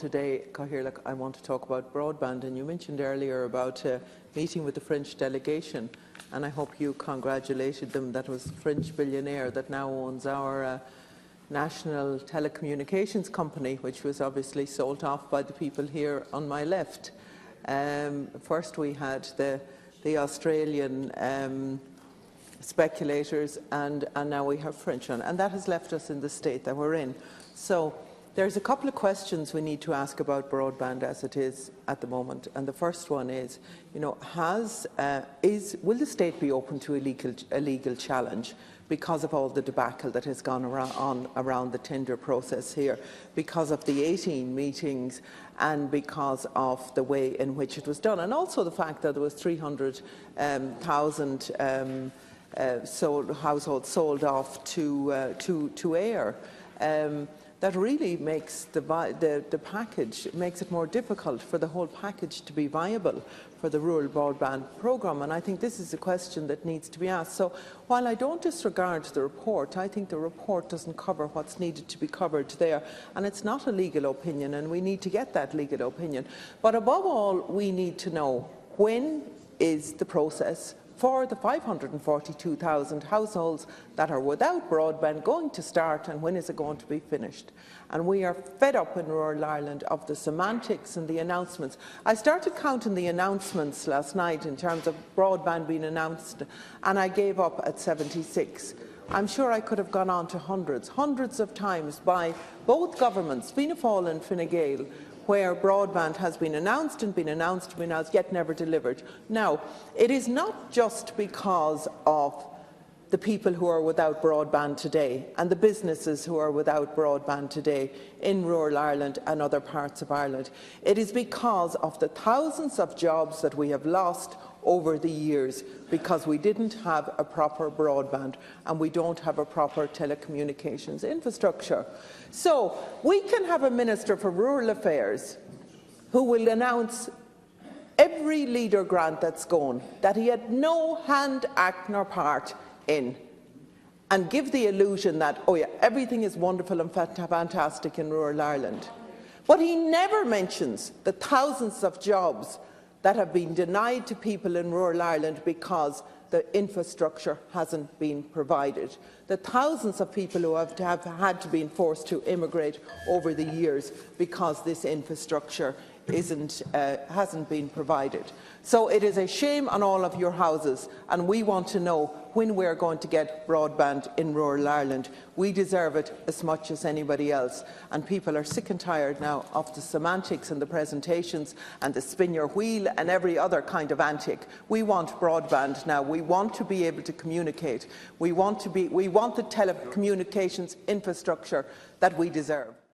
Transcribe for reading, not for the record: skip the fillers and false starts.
today, Cathaoirleach, I want to talk about broadband, and you mentioned earlier about meeting with the French delegation, and I hope you congratulated them. That was the French billionaire that now owns our national telecommunications company, which was obviously sold off by the people here on my left. First we had the Australian speculators, and now we have French one, and that has left us in the state that we're in. So there's a couple of questions we need to ask about broadband as it is at the moment, and the first one is, will the state be open to a legal challenge because of all the debacle that has gone around the tender process here, because of the 18 meetings and because of the way in which it was done, and also the fact that there was 300,000 households sold off to air. That really makes the package, makes it more difficult for the whole package to be viable for the rural broadband programme, and I think this is a question that needs to be asked. So while I don't disregard the report, I think the report doesn't cover what's needed to be covered there, and it's not a legal opinion, and we need to get that legal opinion. But above all, we need to know, when is the process for the 542,000 households that are without broadband going to start, and when is it going to be finished? And we are fed up in rural Ireland of the semantics and the announcements. I started counting the announcements last night in terms of broadband being announced, and I gave up at 76. I'm sure I could have gone on to hundreds of times by both governments, Fianna Fáil and Fine Gael, where broadband has been announced, yet never delivered. Now, it is not just because of the people who are without broadband today and the businesses who are without broadband today in rural Ireland and other parts of Ireland. It is because of the thousands of jobs that we have lost over the years because we didn't have a proper broadband and we don't have a proper telecommunications infrastructure. So we can have a Minister for Rural Affairs who will announce every leader grant that's gone, that he had no hand, act nor part in, and give the illusion that, oh yeah, everything is wonderful and fantastic in rural Ireland. But he never mentions the thousands of jobs that have been denied to people in rural Ireland because the infrastructure hasn't been provided. The thousands of people who have had to be forced to immigrate over the years because this infrastructure hasn't been provided. So it is a shame on all of your houses, and we want to know when we're going to get broadband in rural Ireland. We deserve it as much as anybody else, and people are sick and tired now of the semantics and the presentations and the spin your wheel and every other kind of antic. We want broadband now. We want to be able to communicate. We want the telecommunications infrastructure that we deserve.